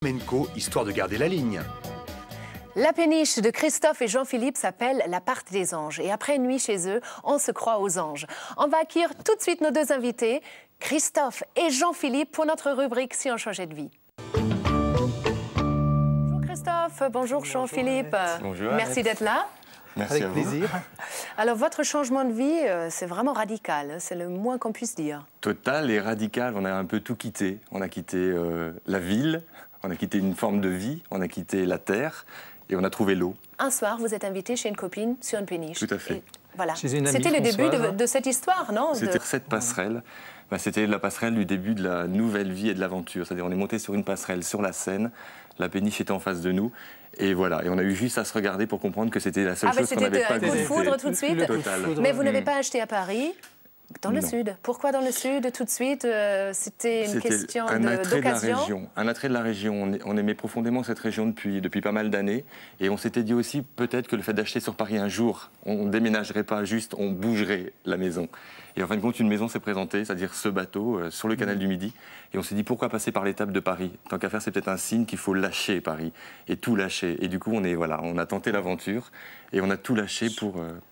flamenco, histoire de garder la ligne. La péniche de Christophe et Jean-Philippe s'appelle la Part des Anges. Et après une nuit chez eux, on se croit aux anges. On va accueillir tout de suite nos deux invités, Christophe et Jean-Philippe, pour notre rubrique Si on changeait de vie. Bonjour Christophe, bonjour Jean-Philippe. Bonjour. Merci d'être là. Merci Avec plaisir. Alors votre changement de vie, c'est vraiment radical, c'est le moins qu'on puisse dire. Total et radical, on a un peu tout quitté. On a quitté la ville, on a quitté une forme de vie, on a quitté la terre et on a trouvé l'eau. Un soir, vous êtes invité chez une copine sur une péniche. Tout à fait. Et voilà. Chez une amie C'était le début Françoise. de cette histoire, non? C'était cette passerelle. C'était la passerelle du début de la nouvelle vie et de l'aventure. C'est-à-dire on est monté sur une passerelle sur la Seine, la péniche était en face de nous. Et voilà, et on a eu juste à se regarder pour comprendre que c'était la seule chose qu'on n'avait pas c'était un coup de visitée. foudre tout de suite. Total. Mais vous n'avez pas acheté à Paris, dans le Non. sud. Pourquoi dans le sud tout de suite? C'était une question un attrait de la d'occasion. région. Un attrait de la région. On aimait profondément cette région depuis pas mal d'années. Et on s'était dit aussi peut-être que le fait d'acheter sur Paris un jour, on ne déménagerait pas juste, on bougerait la maison. Et en fin de compte, une maison s'est présentée, c'est-à-dire ce bateau sur le canal du Midi. Et on s'est dit pourquoi passer par l'étape de Paris? Tant qu'à faire, c'est peut-être un signe qu'il faut lâcher Paris et tout lâcher. Et du coup, on a tenté l'aventure et on a tout lâché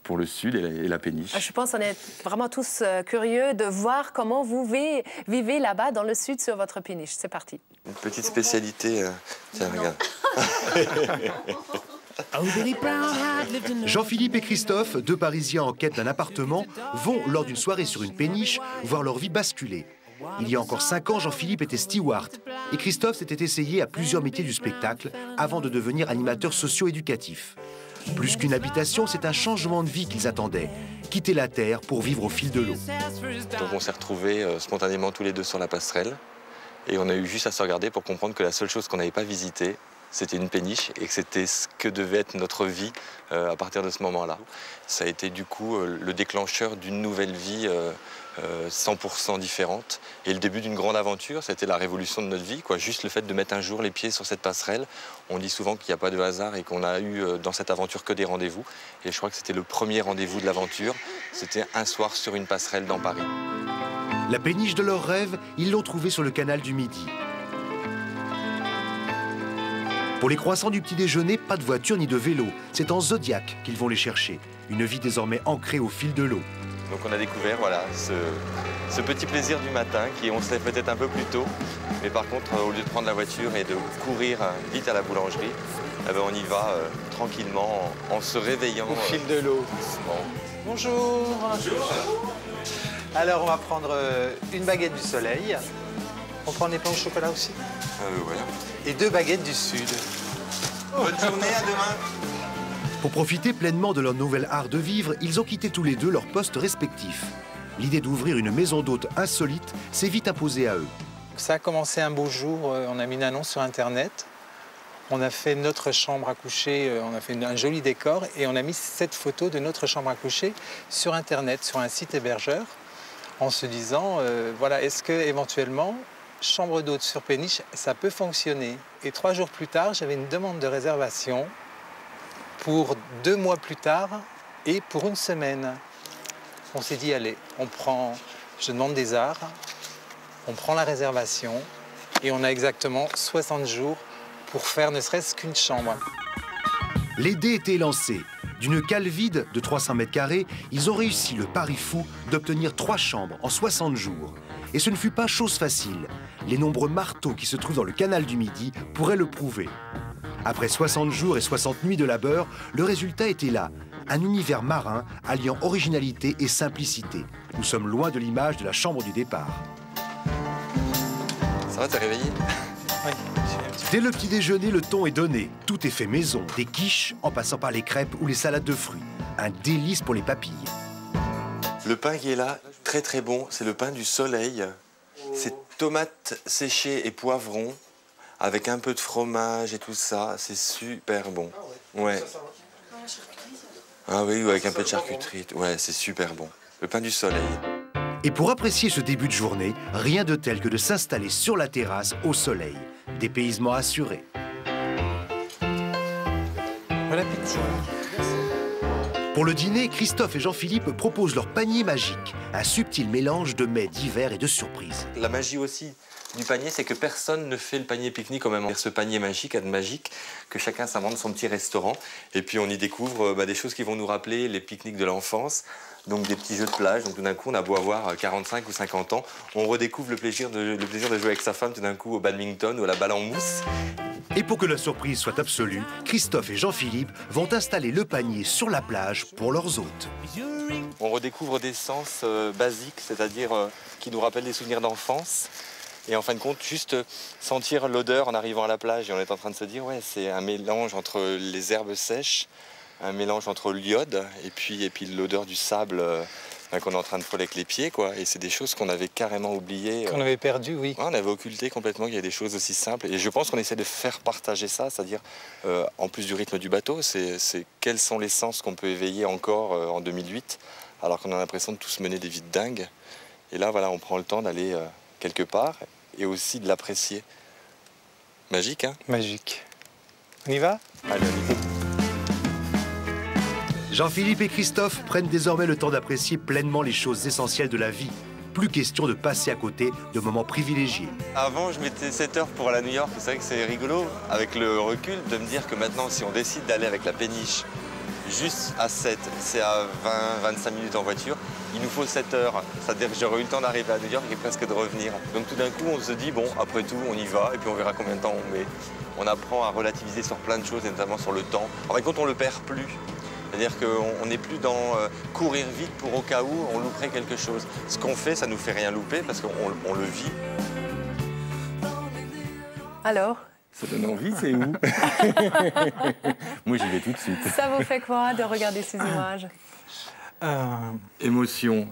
pour le sud et la péniche. Je pense qu'on est vraiment tous curieux de voir comment vous vivez là-bas dans le sud sur votre péniche. C'est parti. Une petite spécialité. Tiens, regarde. Jean-Philippe et Christophe, deux Parisiens en quête d'un appartement, vont, lors d'une soirée sur une péniche, voir leur vie basculer. Il y a encore 5 ans, Jean-Philippe était steward et Christophe s'était essayé à plusieurs métiers du spectacle avant de devenir animateur socio-éducatif. Plus qu'une habitation, c'est un changement de vie qu'ils attendaient. Quitter la terre pour vivre au fil de l'eau. Donc on s'est retrouvés spontanément tous les deux sur la passerelle. Et on a eu juste à se regarder pour comprendre que la seule chose qu'on n'avait pas visitée, c'était une péniche et que c'était ce que devait être notre vie à partir de ce moment-là. Ça a été du coup le déclencheur d'une nouvelle vie 100% différente et le début d'une grande aventure. C'était la révolution de notre vie, quoi. Juste le fait de mettre un jour les pieds sur cette passerelle. On dit souvent qu'il n'y a pas de hasard et qu'on a eu dans cette aventure que des rendez-vous. Et je crois que c'était le premier rendez-vous de l'aventure. C'était un soir sur une passerelle dans Paris. La péniche de leurs rêves, ils l'ont trouvée sur le canal du Midi. Pour les croissants du petit déjeuner, pas de voiture ni de vélo. C'est en Zodiac qu'ils vont les chercher. Une vie désormais ancrée au fil de l'eau. Donc on a découvert ce petit plaisir du matin qui on se lève peut-être un peu plus tôt. Mais par contre, au lieu de prendre la voiture et de courir vite à la boulangerie, eh ben on y va tranquillement en se réveillant. Au fil de l'eau. Bonjour. Alors on va prendre une baguette du soleil. On prend des pains au chocolat aussi. Ouais. Et 2 baguettes du sud. Bonne journée, à demain. Pour profiter pleinement de leur nouvel art de vivre, ils ont quitté tous les deux leurs postes respectifs. L'idée d'ouvrir une maison d'hôtes insolite s'est vite imposée à eux. Ça a commencé un beau jour, on a mis une annonce sur Internet. On a fait notre chambre à coucher, on a fait un joli décor et on a mis cette photo de notre chambre à coucher sur Internet, sur un site hébergeur, en se disant, voilà, est-ce que éventuellement chambre d'hôte sur péniche, ça peut fonctionner. Et 3 jours plus tard, j'avais une demande de réservation pour 2 mois plus tard et pour 1 semaine. On s'est dit, allez, je demande des arts, on prend la réservation et on a exactement 60 jours pour faire ne serait-ce qu'une chambre. Les dés étaient lancés. D'une cale vide de 300 mètres carrés, ils ont réussi le pari fou d'obtenir 3 chambres en 60 jours. Et ce ne fut pas chose facile. Les nombreux marteaux qui se trouvent dans le canal du Midi pourraient le prouver. Après 60 jours et 60 nuits de labeur, le résultat était là. Un univers marin alliant originalité et simplicité. Nous sommes loin de l'image de la chambre du départ. Ça va, t'es réveillé? Oui. Dès le petit déjeuner, le ton est donné. Tout est fait maison, des quiches en passant par les crêpes ou les salades de fruits. Un délice pour les papilles. Le pain qui est là, très très bon, c'est le pain du soleil. C'est tomates séchées et poivrons, avec un peu de fromage et tout ça. C'est super bon. Ouais. Ah oui, avec un peu de charcuterie. Ouais, c'est super bon. Le pain du soleil. Et pour apprécier ce début de journée, rien de tel que de s'installer sur la terrasse au soleil. Dépaysement assuré. Bon appétit. Pour le dîner, Christophe et Jean-Philippe proposent leur panier magique, un subtil mélange de mets d'hiver et de surprises. La magie aussi, du panier, c'est que personne ne fait le panier pique-nique au même moment. Ce panier magique, que chacun s'invente son petit restaurant. Et puis on y découvre des choses qui vont nous rappeler les pique-niques de l'enfance. Donc des petits jeux de plage. Donc tout d'un coup, on a beau avoir 45 ou 50 ans, on redécouvre le plaisir de jouer avec sa femme tout d'un coup au badminton ou à la balle en mousse. Et pour que la surprise soit absolue, Christophe et Jean-Philippe vont installer le panier sur la plage pour leurs hôtes. On redécouvre des sens basiques, c'est-à-dire qui nous rappellent des souvenirs d'enfance. Et en fin de compte, juste sentir l'odeur en arrivant à la plage. Et on est en train de se dire, ouais, c'est un mélange entre les herbes sèches, un mélange entre l'iode et puis l'odeur du sable qu'on est en train de frôler avec les pieds, quoi. Et c'est des choses qu'on avait carrément oubliées. Qu'on avait perdu, oui. Ouais, on avait occulté complètement qu'il y a des choses aussi simples. Et je pense qu'on essaie de faire partager ça, c'est-à-dire, en plus du rythme du bateau, c'est quels sont les sens qu'on peut éveiller encore en 2008, alors qu'on a l'impression de tous mener des vies de dingue. Et là, voilà, on prend le temps d'aller quelque part et aussi de l'apprécier. Magique, hein? Magique. On y va? Allez, on y va. Jean-Philippe et Christophe prennent désormais le temps d'apprécier pleinement les choses essentielles de la vie. Plus question de passer à côté de moments privilégiés. Avant, je mettais 7 heures pour aller à New York. C'est vrai que c'est rigolo, avec le recul, de me dire que maintenant, si on décide d'aller avec la péniche juste à 7, c'est à 20-25 minutes en voiture, il nous faut 7 heures. C'est-à-dire que j'aurais eu le temps d'arriver à New York et presque de revenir. Donc tout d'un coup, on se dit, bon, après tout, on y va et puis on verra combien de temps on met. On apprend à relativiser sur plein de choses, et notamment sur le temps. En fin de compte, on ne le perd plus. C'est-à-dire qu'on n'est plus dans courir vite pour au cas où on louperait quelque chose. Ce qu'on fait, ça ne nous fait rien louper parce qu'on le vit. Alors? Ça donne envie, c'est où? Moi, j'y vais tout de suite. Ça vous fait quoi de regarder ces images? Émotion,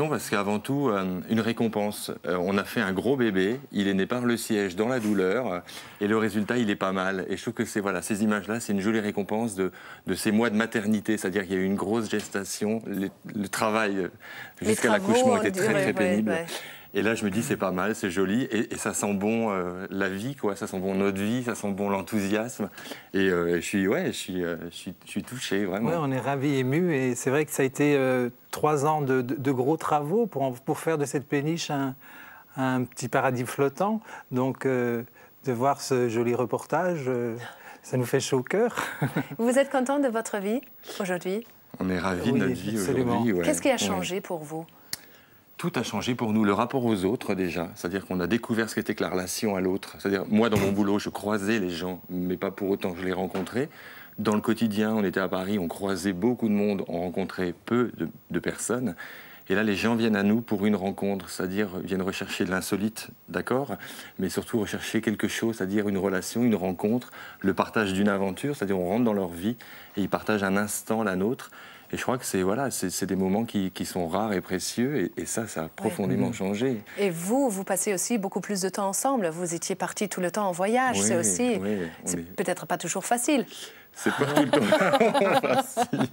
parce qu'avant tout, une récompense. On a fait un gros bébé, il est né par le siège dans la douleur, et le résultat, il est pas mal. Et je trouve que ces images-là, c'est une jolie récompense de ces mois de maternité, c'est-à-dire qu'il y a eu une grosse gestation, le travail jusqu'à l'accouchement était très pénible. Ouais. Et là, je me dis, c'est pas mal, c'est joli, et ça sent bon la vie, quoi. Ça sent bon notre vie, ça sent bon l'enthousiasme. Et je suis touché, vraiment. Ouais, on est ravis, émus, et c'est vrai que ça a été 3 ans de gros travaux pour faire de cette péniche un petit paradis flottant. Donc, de voir ce joli reportage, ça nous fait chaud au cœur. Vous êtes content de votre vie aujourd'hui? On est ravis de notre vie aujourd'hui. Ouais. Qu'est-ce qui a changé pour vous? Tout a changé pour nous, le rapport aux autres déjà, c'est-à-dire qu'on a découvert ce qu'était que la relation à l'autre. C'est-à-dire, moi dans mon boulot, je croisais les gens, mais pas pour autant que je les rencontrais. Dans le quotidien, on était à Paris, on croisait beaucoup de monde, on rencontrait peu de personnes. Et là, les gens viennent à nous pour une rencontre, c'est-à-dire viennent rechercher de l'insolite, d'accord, mais surtout rechercher quelque chose, c'est-à-dire une relation, une rencontre, le partage d'une aventure, c'est-à-dire on rentre dans leur vie et ils partagent un instant la nôtre. Et je crois que c'est des moments qui sont rares et précieux, et ça a profondément changé. Et vous passez aussi beaucoup plus de temps ensemble. Vous étiez partis tout le temps en voyage, c'est aussi... c'est peut-être pas toujours facile. C'est pas tout le temps facile.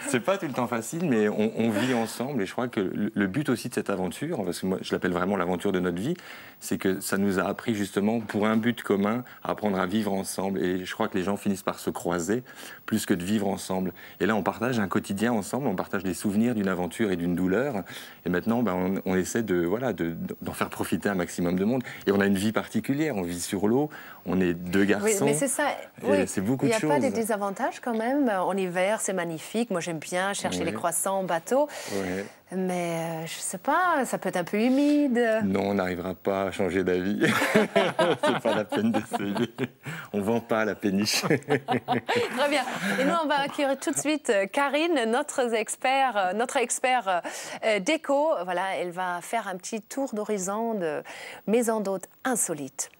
C'est pas tout le temps facile, mais on vit ensemble. Et je crois que le but aussi de cette aventure, parce que moi je l'appelle vraiment l'aventure de notre vie, c'est que ça nous a appris justement, pour un but commun, à apprendre à vivre ensemble. Et je crois que les gens finissent par se croiser plus que de vivre ensemble. Et là, on partage un quotidien ensemble, on partage des souvenirs d'une aventure et d'une douleur. Et maintenant, on essaie d'en faire profiter un maximum de monde. Et on a une vie particulière, on vit sur l'eau, on est 2 garçons. Oui, mais c'est ça. Oui. C'est beaucoup de choses. Il n'y a pas des désavantages quand même. En hiver, c'est magnifique. Moi, j'aime bien chercher les croissants en bateau. Ouais. Mais je ne sais pas, ça peut être un peu humide. Non, on n'arrivera pas à changer d'avis. C'est pas la peine d'essayer. On ne vend pas la péniche. Très bien. Et nous, on va accueillir tout de suite Karine, notre expert déco. Voilà, elle va faire un petit tour d'horizon de maisons d'hôtes insolites.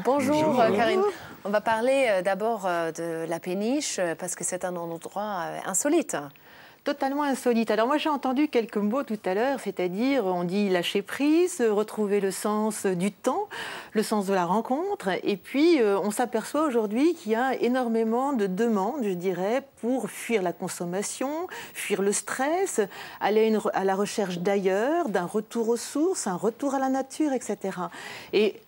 Bonjour Karine. On va parler d'abord de la péniche parce que c'est un endroit insolite. Totalement insolite. Alors moi j'ai entendu quelques mots tout à l'heure, c'est-à-dire on dit lâcher prise, retrouver le sens du temps. le sens de la rencontre. Et puis, on s'aperçoit aujourd'hui qu'il y a énormément de demandes, je dirais, pour fuir la consommation, fuir le stress, aller à la recherche d'ailleurs, d'un retour aux sources, un retour à la nature, etc. Et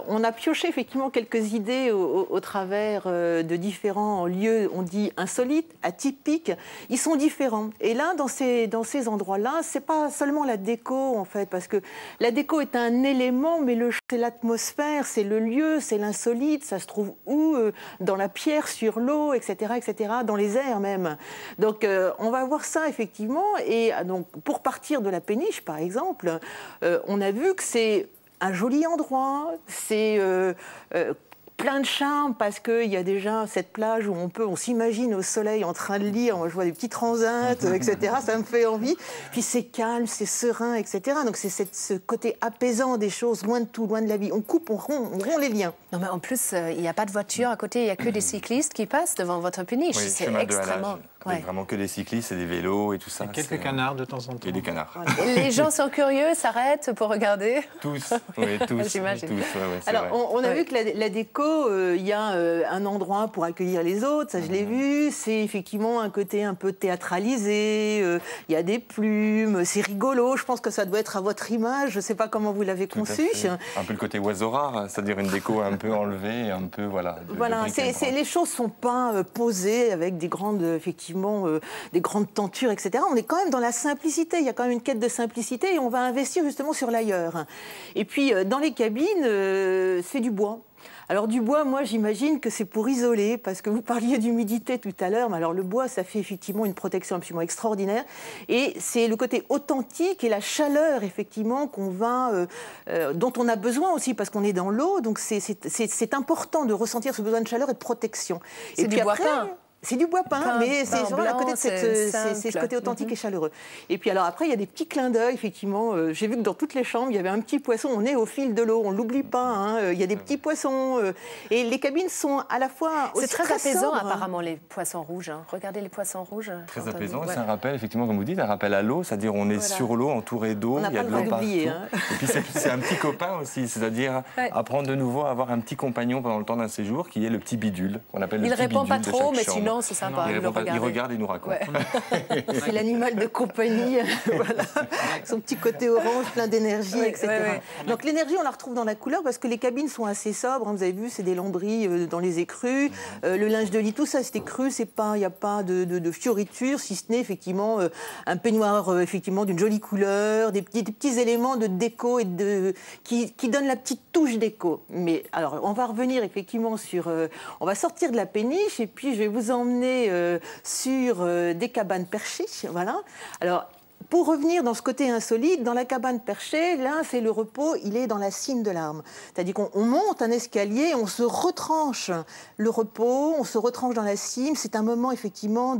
on a pioché effectivement quelques idées au travers de différents lieux, on dit insolites, atypiques. Ils sont différents. Et là, dans ces endroits-là, c'est pas seulement la déco, en fait, parce que la déco est un élément, mais c'est l'atmosphère, c'est le lieu, c'est l'insolite. Ça se trouve où? Dans la pierre, sur l'eau, etc., dans les airs même. Donc, on va voir ça, effectivement. Et donc, pour partir de la péniche, par exemple, on a vu que c'est un joli endroit, c'est plein de charme parce qu'il y a déjà cette plage où on s'imagine au soleil en train de lire, je vois des petits transats, etc. Ça me fait envie. Puis c'est calme, c'est serein, etc. Donc c'est ce côté apaisant des choses, loin de tout, loin de la vie. On coupe, on rompt les liens. Non, mais en plus, il n'y a pas de voiture à côté, il n'y a que des cyclistes qui passent devant votre péniche. Oui, c'est extrêmement... Avec vraiment que des cyclistes et des vélos et tout ça. Et quelques canards de temps en temps. Et des canards. Les gens sont curieux, s'arrêtent pour regarder. Tous, oui, tous. J'imagine. Alors, on a vu que la déco, il y a un endroit pour accueillir les autres, ça je l'ai vu. C'est effectivement un côté un peu théâtralisé, il y a des plumes, c'est rigolo. Je pense que ça doit être à votre image, je ne sais pas comment vous l'avez conçu. Un peu le côté oiseau rare, c'est-à-dire une déco un peu enlevée, un peu, voilà. Voilà, les choses ne sont pas posées avec des grandes, effectivement, des grandes tentures, etc. On est quand même dans la simplicité, il y a quand même une quête de simplicité et on va investir justement sur l'ailleurs. Et puis, dans les cabines, c'est du bois. Alors du bois, moi j'imagine que c'est pour isoler, parce que vous parliez d'humidité tout à l'heure, mais alors le bois, ça fait effectivement une protection absolument extraordinaire, et c'est le côté authentique et la chaleur effectivement dont on a besoin aussi, parce qu'on est dans l'eau, donc c'est important de ressentir ce besoin de chaleur et de protection. C'est du bois peint. C'est du bois peint, mais c'est à côté de ce côté authentique et chaleureux. Et puis alors après, il y a des petits clins d'œil, effectivement. J'ai vu que dans toutes les chambres, il y avait un petit poisson. On est au fil de l'eau, on ne l'oublie pas. Hein. Il y a des petits poissons. Et les cabines sont à la fois aussi c'est très apaisant, sobres, apparemment, les poissons rouges. Hein. Regardez les poissons rouges. Très apaisant. C'est un rappel, effectivement, comme vous dites, un rappel à l'eau. C'est-à-dire on est sur l'eau, entouré d'eau. Il y a de l'eau partout. Hein. Et puis c'est un petit copain aussi. C'est-à-dire apprendre de nouveau à avoir un petit compagnon pendant le temps d'un séjour, qui est le petit bidule, qu'on appelle le petit bidule. Il ne répond pas trop, mais chambre. sinon, c'est sympa. Il regarde et nous raconte. Ouais. C'est l'animal de compagnie, voilà. Son petit côté orange, plein d'énergie, etc. Donc l'énergie, on la retrouve dans la couleur parce que les cabines sont assez sobres. Hein, vous avez vu, c'est des lambris dans les écrus. Le linge de lit, tout ça, c'est écru. Il n'y a pas de fioritures, si ce n'est effectivement un peignoir effectivement d'une jolie couleur, des petits éléments de déco et qui donnent la petite touche déco. Mais alors, on va revenir effectivement on va sortir de la péniche et puis je vais vous emmener sur des cabanes perchées, voilà. Alors, pour revenir dans ce côté insolite, dans la cabane perchée, là, c'est le repos, il est dans la cime de l'arbre. C'est-à-dire qu'on monte un escalier, on se retranche le repos, on se retranche dans la cime. C'est un moment, effectivement,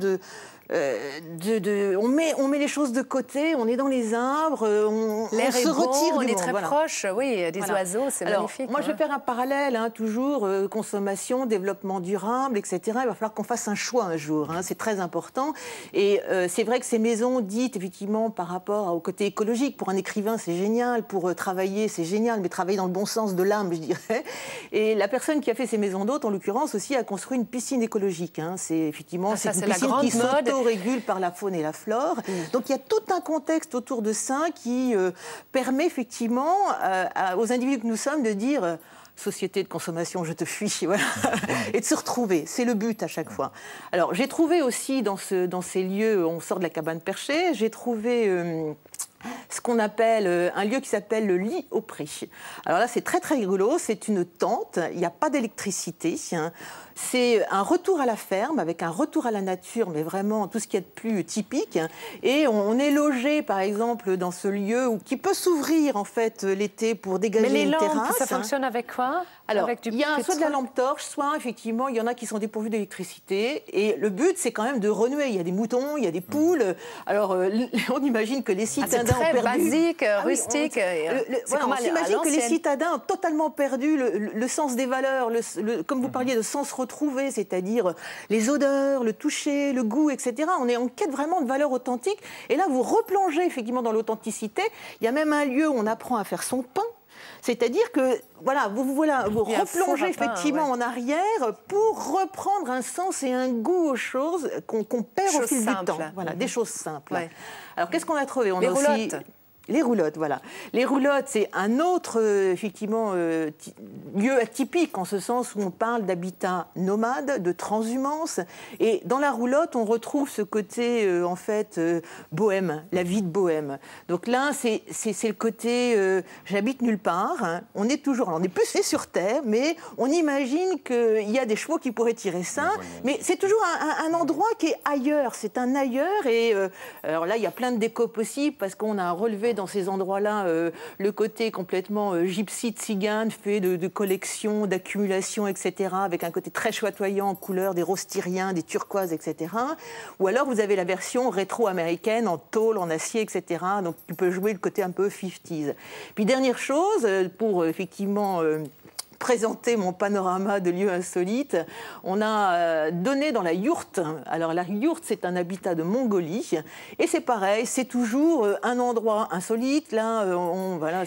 on met les choses de côté, on est dans les arbres, on se retire du monde. On est très proche, oui, des oiseaux, c'est magnifique. Moi, je vais faire un parallèle, hein, toujours, consommation, développement durable, etc. Il va falloir qu'on fasse un choix un jour, hein, c'est très important. Et c'est vrai que ces maisons dites, effectivement, par rapport au côté écologique, pour un écrivain, c'est génial, pour travailler, c'est génial, mais travailler dans le bon sens de l'âme, je dirais. Et la personne qui a fait ces maisons d'hôtes, en l'occurrence, aussi, a construit une piscine écologique. Hein. C'est effectivement c'est une piscine qui s'auto-régule par la faune et la flore. Donc il y a tout un contexte autour de ça qui permet effectivement aux individus que nous sommes de dire société de consommation, je te fuis, voilà, et de se retrouver. C'est le but à chaque fois. Alors j'ai trouvé aussi dans ces lieux, on sort de la cabane perchée, j'ai trouvé ce qu'on appelle un lieu qui s'appelle le lit au pré. Alors là, c'est très très rigolo, c'est une tente, il n'y a pas d'électricité, hein. C'est un retour à la ferme, avec un retour à la nature, mais vraiment tout ce qu'il y a de plus typique. Et on est logé, par exemple, dans ce lieu qui peut s'ouvrir, en fait, l'été pour dégager une terrasse. Mais les lampes, ça fonctionne avec quoi? Alors, il y a soit de la lampe torche, soit, effectivement, il y en a qui sont dépourvus d'électricité. Et le but, c'est quand même de renouer. Il y a des moutons, il y a des poules. Alors, on imagine que les citadins ont perdu... C'est très basique, rustique. On s'imagine que les citadins ont totalement perdu le sens des valeurs, comme vous parliez de sens retrouvé, c'est-à-dire les odeurs, le toucher, le goût, etc. On est en quête vraiment de valeurs authentiques. Et là, vous replongez effectivement dans l'authenticité. Il y a même un lieu où on apprend à faire son pain. C'est-à-dire que voilà, vous replongez effectivement en arrière pour reprendre un sens et un goût aux choses qu'on perd au fil du temps. Voilà, des choses simples. Ouais. Alors qu'est-ce qu'on a trouvé? Les roulottes. Les roulottes, voilà. Les roulottes, c'est un autre, effectivement, lieu atypique, en ce sens où on parle d'habitat nomade, de transhumance. Et dans la roulotte, on retrouve ce côté, en fait, bohème, la vie de bohème. Donc là, c'est le côté j'habite nulle part. Hein. On est plus sur Terre, mais on imagine qu'il y a des chevaux qui pourraient tirer ça. Mais c'est toujours un endroit qui est ailleurs. C'est un ailleurs. Et alors là, il y a plein de décos possibles, parce qu'on a relevé dans ces endroits-là le côté complètement gypsy, tzigane, fait de collections, d'accumulation, etc., avec un côté très chatoyant en couleurs, des roses tyriens, des turquoises, etc. Ou alors vous avez la version rétro-américaine, en tôle, en acier, etc. Donc tu peux jouer le côté un peu 50s. Puis dernière chose, pour effectivement... présenter mon panorama de lieux insolites, on a donné dans la yourte. Alors la yourte, c'est un habitat de Mongolie, et c'est pareil, c'est toujours un endroit insolite. Là,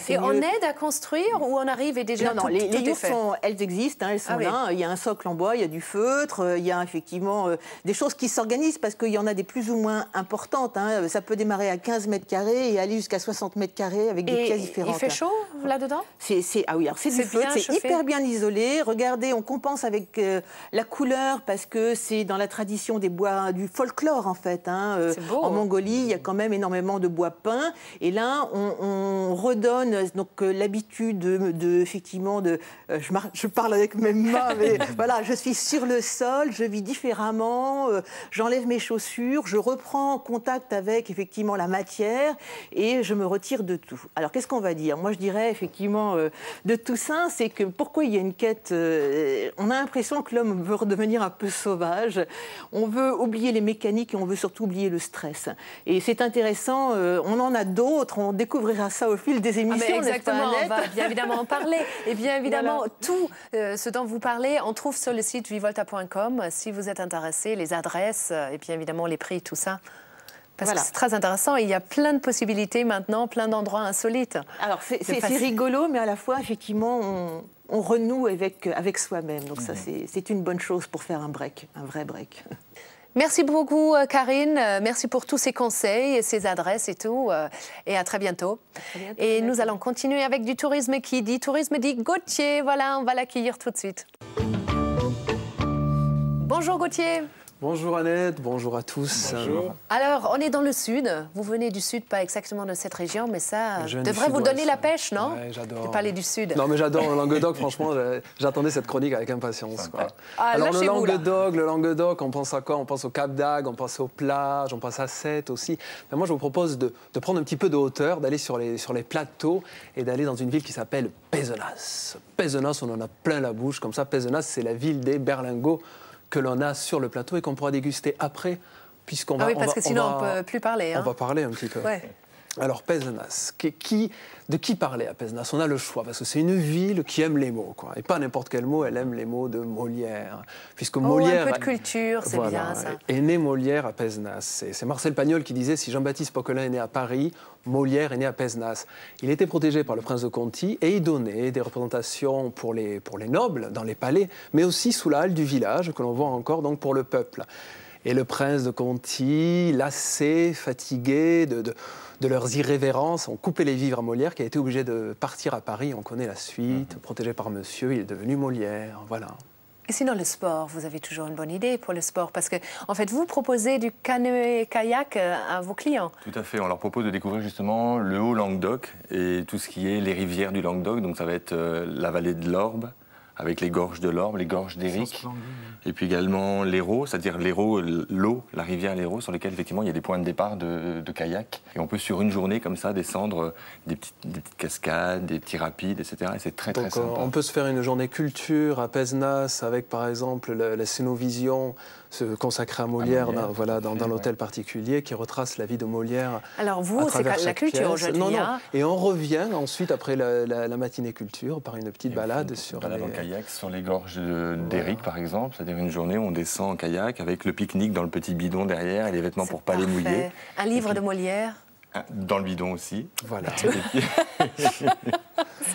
et on aide à construire ou on arrive et déjà non, les yourtes elles existent, hein, elles sont là. Il y a un socle en bois, il y a du feutre, il y a effectivement des choses qui s'organisent parce qu'il y en a des plus ou moins importantes. Hein. Ça peut démarrer à 15 mètres carrés et aller jusqu'à 60 mètres carrés avec des pièces différentes. Il fait chaud là-dedans? Ah oui, alors c'est du feutre, c'est hyper bien isolé. Regardez, on compense avec la couleur parce que c'est dans la tradition des bois, du folklore en fait. Hein. Beau, en Mongolie, il y a quand même énormément de bois peints. Et là, on redonne donc l'habitude effectivement de. Je parle avec mes mains, mais voilà, je suis sur le sol, je vis différemment, j'enlève mes chaussures, je reprends contact avec effectivement la matière et je me retire de tout. Alors qu'est-ce qu'on va dire? Moi, je dirais effectivement de tout ça, c'est que pourquoi il y a une quête, on a l'impression que l'homme veut redevenir un peu sauvage, on veut oublier les mécaniques et on veut surtout oublier le stress. Et c'est intéressant, on en a d'autres, on découvrira ça au fil des émissions. Exactement, on va bien évidemment en parler. Et bien évidemment, tout ce dont vous parlez, on trouve sur le site vivolta.com, si vous êtes intéressé, les adresses et bien évidemment les prix, tout ça. Parce que c'est très intéressant, il y a plein de possibilités maintenant, plein d'endroits insolites. Alors c'est rigolo, mais à la fois, effectivement, on renoue avec soi-même. Donc ça, c'est une bonne chose pour faire un vrai break. Merci beaucoup, Karine. Merci pour tous ces conseils, ces adresses et tout. Et à très bientôt. Et nous allons continuer avec du tourisme qui dit Gauthier. Voilà, on va l'accueillir tout de suite. Bonjour Gauthier. Bonjour Annette, bonjour à tous. Bonjour. Alors, on est dans le sud. Vous venez du sud, pas exactement de cette région, mais ça devrait vous donner la pêche, non? Ouais, j'adore. De parler du sud. Non, mais j'adore le Languedoc, franchement, j'attendais cette chronique avec impatience. Quoi. Alors, le Languedoc, on pense à quoi? On pense au Cap d'Agde, on pense aux plages, on pense à Sète aussi. Mais moi, je vous propose de prendre un petit peu de hauteur, d'aller sur les plateaux et d'aller dans une ville qui s'appelle Pézenas. Pézenas, on en a plein la bouche, comme ça. Pézenas, c'est la ville des berlingots que l'on a sur le plateau et qu'on pourra déguster après, puisqu'on va... Ah oui, parce que sinon on ne peut plus parler. Hein. On va parler un petit peu. Ouais. Alors, Pézenas, de qui parler à Pézenas? On a le choix, parce que c'est une ville qui aime les mots, quoi. Et pas n'importe quel mot, elle aime les mots de Molière. Puisque Molière... un peu de culture, c'est bien ça. Est né Molière à Pézenas. C'est Marcel Pagnol qui disait, si Jean-Baptiste Poquelin est né à Paris, Molière est né à Pézenas. Il était protégé par le prince de Conti et il donnait des représentations pour les nobles dans les palais, mais aussi sous la halle du village, que l'on voit encore donc pour le peuple. Et le prince de Conti, lassé, fatigué de leurs irrévérences, ont coupé les vivres à Molière, qui a été obligé de partir à Paris. On connaît la suite, protégé par monsieur, il est devenu Molière, voilà. Et sinon, le sport, vous avez toujours une bonne idée pour le sport, parce que, en fait, vous proposez du canoë-kayak à vos clients. Tout à fait, on leur propose de découvrir justement le Haut-Languedoc et tout ce qui est les rivières du Languedoc, donc ça va être la vallée de l'Orbe, avec les gorges de l'Orbe, les gorges d'Éric, et puis également l'Hérault, c'est-à-dire l'Hérault, l'eau, la rivière l'Hérault, sur lesquelles effectivement il y a des points de départ de kayak. Et on peut sur une journée comme ça descendre des petites cascades, des petits rapides, etc. Et c'est très très sympa. On peut se faire une journée culture à Pézenas avec par exemple la Scénovision consacrée à Molière, dans l'hôtel particulier qui retrace la vie de Molière. Alors vous, c'est la culture aujourd'hui. Non. Et on revient ensuite après la matinée culture par une petite balade sur les gorges d'Éric par exemple, c'est-à-dire une journée où on descend en kayak avec le pique-nique dans le petit bidon derrière et les vêtements pour pas les mouiller. Un livre de Molière. Dans le bidon aussi. Voilà.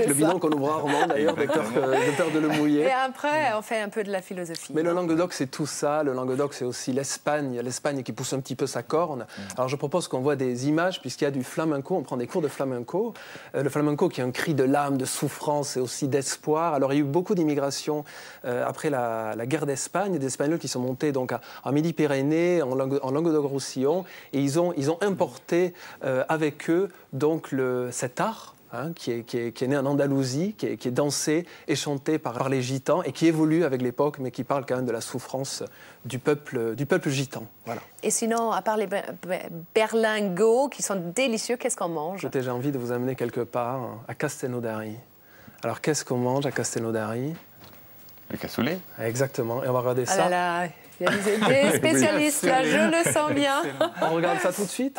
Le bidon qu'on ouvre rarement d'ailleurs, de peur de le mouiller. Et après, on fait un peu de la philosophie. Mais le Languedoc, c'est tout ça. Le Languedoc, c'est aussi l'Espagne. L'Espagne qui pousse un petit peu sa corne. Alors je propose qu'on voit des images, puisqu'il y a du flamenco. On prend des cours de flamenco. Le flamenco qui est un cri de l'âme, de souffrance et aussi d'espoir. Alors il y a eu beaucoup d'immigration après la guerre d'Espagne, des Espagnols qui sont montés donc en Midi-Pyrénées, en Languedoc-Roussillon. Et ils ont importé avec eux donc cet art. Qui est né en Andalousie, qui est dansé et chanté par les gitans et qui évolue avec l'époque, mais qui parle quand même de la souffrance du peuple gitan. Voilà. Et sinon, à part les berlingots qui sont délicieux, qu'est-ce qu'on mange? J'ai envie de vous amener quelque part à Castelnaudary. Alors, qu'est-ce qu'on mange à Castelnaudary? Le cassoulet. Exactement, et on va regarder ça. Ah là là, il y a des spécialistes là, je le sens bien. On regarde ça tout de suite.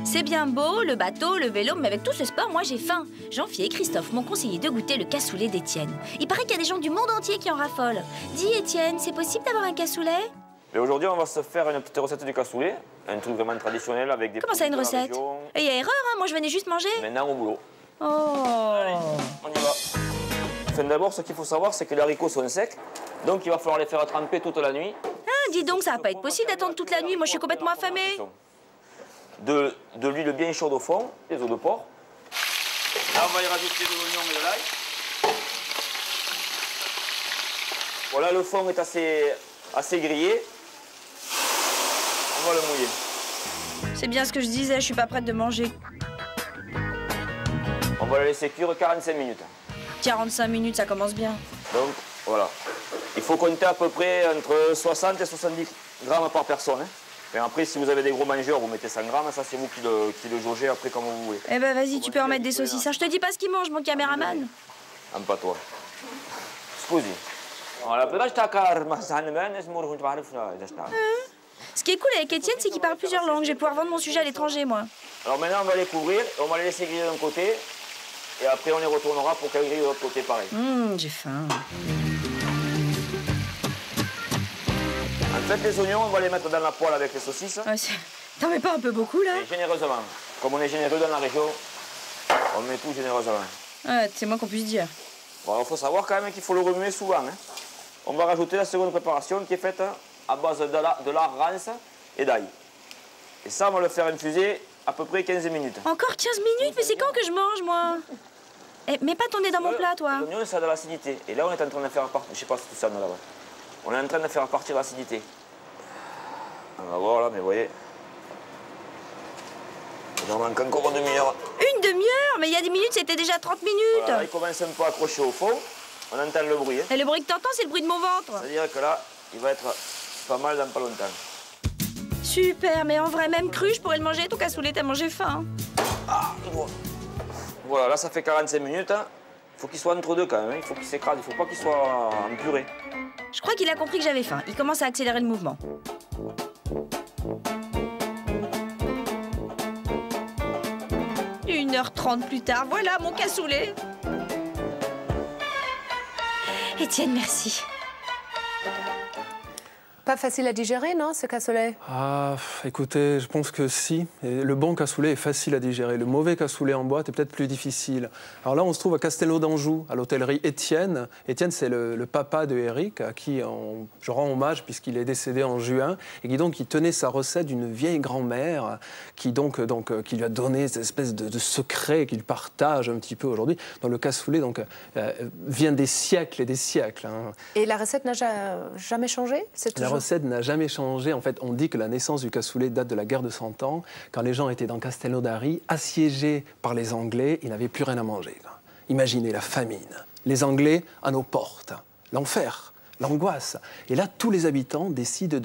C'est bien beau, le bateau, le vélo, mais avec tout ce sport, moi j'ai faim. Jean-Phi et Christophe m'ont conseillé de goûter le cassoulet d'Étienne. Il paraît qu'il y a des gens du monde entier qui en raffolent. Dis Étienne, c'est possible d'avoir un cassoulet? Et aujourd'hui, on va se faire une petite recette du cassoulet. Un truc vraiment traditionnel avec des... Comment ça, une recette? Et il y a erreur, hein, moi je venais juste manger. Maintenant au boulot. Oh. Allez, on y va. Enfin, d'abord, ce qu'il faut savoir, c'est que les haricots sont secs. Donc il va falloir les faire tremper toute la nuit. Ah, dis donc, ça va pas être possible d'attendre toute la nuit, moi je suis complètement affamée. De l'huile bien chaude au fond, des os de porc. Là, on va y rajouter de l'oignon et de l'ail. Voilà, le fond est assez grillé. On va le mouiller. C'est bien ce que je disais, je suis pas prête de manger. On va le laisser cuire 45 minutes. 45 minutes, ça commence bien. Donc, voilà. Il faut compter à peu près entre 60 et 70 grammes par personne. Hein. Et après, si vous avez des gros mangeurs, vous mettez 100 grammes, ça c'est vous qui le jaugez après comme vous voulez. Eh ben vas-y, tu peux en mettre des saucisses. Je te dis pas ce qu'il mange, mon caméraman. Un pas toi. Scusi. Ce qui est cool avec Étienne, c'est qu'il parle plusieurs langues. Je vais pouvoir vendre mon sujet à l'étranger, moi. Alors maintenant, on va les couvrir, on va les laisser griller d'un côté. Et après, on les retournera pour qu'elles grillent de l'autre côté, pareil. J'ai faim. En fait, les oignons, on va les mettre dans la poêle avec les saucisses. Ouais, t'en mets pas un peu beaucoup, là? Et généreusement. Comme on est généreux dans la région, on met tout généreusement. Ouais, c'est moins qu'on puisse dire. Bon, il faut savoir quand même qu'il faut le remuer souvent. Hein. On va rajouter la seconde préparation qui est faite à base de lard rance et d'ail. Et ça, on va le faire infuser à peu près 15 minutes. Encore 15 minutes? Mais c'est quand que je mange, moi? Eh, mets pas ton nez dans mon plat, toi. L'oignon, ça a de l'acidité. Et là, on est en train de faire partir... Je sais pas si tout ça, là-bas. On est en train de faire partir l'acidité. On va voir là, mais vous voyez. Il en manque encore une demi-heure. Une demi-heure? Mais il y a 10 minutes, c'était déjà 30 minutes. Voilà, il commence un peu à accrocher au fond. On entend le bruit. Hein. Et le bruit que t'entends, c'est le bruit de mon ventre. C'est-à-dire que là, il va être pas mal dans pas longtemps. Super, mais en vrai, même cru, je pourrais le manger, ton cassoulet, t'as mangé faim. Ah, voilà, là, ça fait 45 minutes. Hein. Il faut qu'il soit entre deux quand même. Hein. Il faut qu'il s'écrase, il faut pas qu'il soit en purée. Je crois qu'il a compris que j'avais faim. Il commence à accélérer le mouvement. Une heure 30 plus tard, voilà mon cassoulet. Étienne, merci. Pas facile à digérer, non, ce cassoulet? Ah, écoutez, je pense que si. Et le bon cassoulet est facile à digérer. Le mauvais cassoulet en boîte est peut-être plus difficile. Alors là, on se trouve à Castelnau d'Anjou, à l'hôtellerie Étienne. Étienne, c'est le papa de Eric, à qui je rends hommage puisqu'il est décédé en juin, et qui donc il tenait sa recette d'une vieille grand-mère qui qui lui a donné cette espèce de secret qu'il partage un petit peu aujourd'hui. Donc le cassoulet vient des siècles et des siècles. Hein. Et la recette n'a jamais changé? La recette n'a jamais changé. En fait, on dit que la naissance du cassoulet date de la guerre de 100 ans, quand les gens étaient dans Castelnaudary, assiégés par les Anglais, ils n'avaient plus rien à manger. Imaginez la famine. Les Anglais à nos portes. L'enfer, l'angoisse. Et là, tous les habitants décident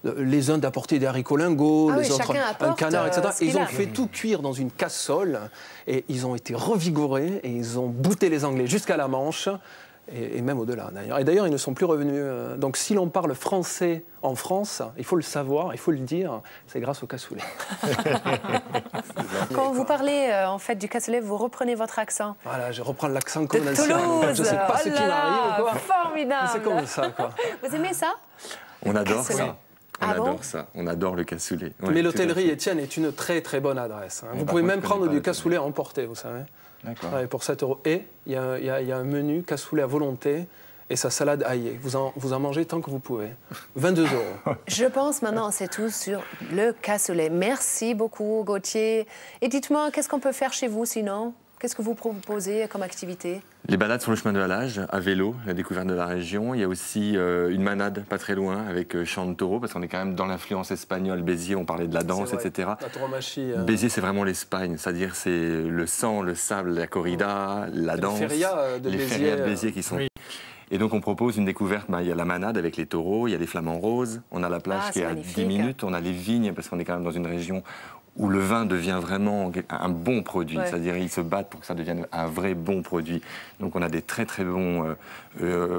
les uns d'apporter des haricots lingots, les autres un canard, etc. Et ils ont fait tout cuire dans une cassole, et ils ont été revigorés, et ils ont bouté les Anglais jusqu'à la Manche, et même au-delà d'ailleurs. Et d'ailleurs, ils ne sont plus revenus. Donc si l'on parle français en France, il faut le savoir, il faut le dire, c'est grâce au cassoulet. Quand vous parlez en fait du cassoulet, vous reprenez votre accent. Voilà, je reprends l'accent comme de Toulouse. Je ne sais pas ce qui m'arrive, quoi. Formidable. C'est comme ça, quoi. Vous aimez ça? On adore ça. Ah bon? adore ça, on adore le cassoulet. Ouais, Mais tout à l'hôtellerie fait. Étienne est une très très bonne adresse. Vous Par pouvez contre, même je prendre connais du pas cassoulet à emporter, vous savez. D'accord. Ouais, pour 7 €. Et il y a un menu cassoulet à volonté et sa salade aillée. Vous en mangez tant que vous pouvez. 22 €. Je pense maintenant c'est tout sur le cassoulet. Merci beaucoup Gauthier. Et dites-moi, qu'est-ce qu'on peut faire chez vous sinon? Qu'est-ce que vous proposez comme activité? Les balades sur le chemin de halage, à vélo, la découverte de la région. Il y a aussi une manade pas très loin avec chant de taureau, parce qu'on est quand même dans l'influence espagnole. Béziers, on parlait de la danse, etc. La tauromachie. Béziers, c'est vraiment l'Espagne, c'est-à-dire c'est le sang, le sable, la corrida, la danse. Les férias de les Béziers. férias de Béziers qui sont... Oui. Et donc on propose une découverte, il y a la manade avec les taureaux, il y a les flamants roses, on a la plage Ah, qui est c'est à magnifique. 10 minutes, on a les vignes, parce qu'on est quand même dans une région où le vin devient vraiment un bon produit, Ouais. c'est-à-dire ils se battent pour que ça devienne un vrai bon produit. Donc on a des très très bons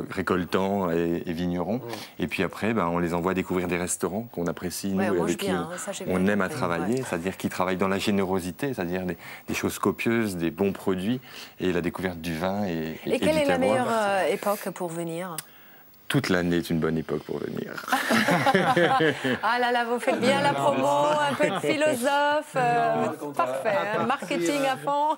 récoltants et vignerons. Et puis après, on les envoie découvrir des restaurants qu'on apprécie, Ouais, nous, on et mange avec qui bien, ça, j'ai bien on aime à compris, travailler, ouais. c'est-à-dire qu'ils travaillent dans la générosité, c'est-à-dire des choses copieuses, des bons produits, et la découverte du vin et Et du quelle est la terroir. meilleure époque pour venir? Toute l'année est une bonne époque pour venir. Ah là là, vous faites bien la promo, un peu de philosophe, parfait, hein, marketing à fond.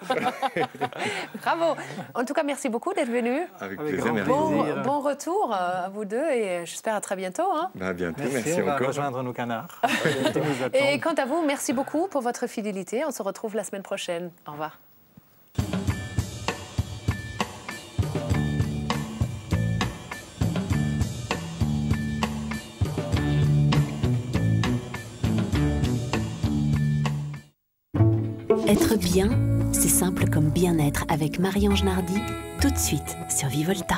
Bravo. En tout cas, merci beaucoup d'être venu. Avec Avec plaisir, grand merci. plaisir. Bon retour à vous deux et j'espère à très bientôt. Hein. À bientôt, Merci, merci on va encore. rejoindre nos canards. Qui nous attendent. Et quant à vous, merci beaucoup pour votre fidélité. On se retrouve la semaine prochaine. Au revoir. Être bien, c'est simple comme bien-être avec Marie-Ange Nardi, tout de suite sur Vivolta.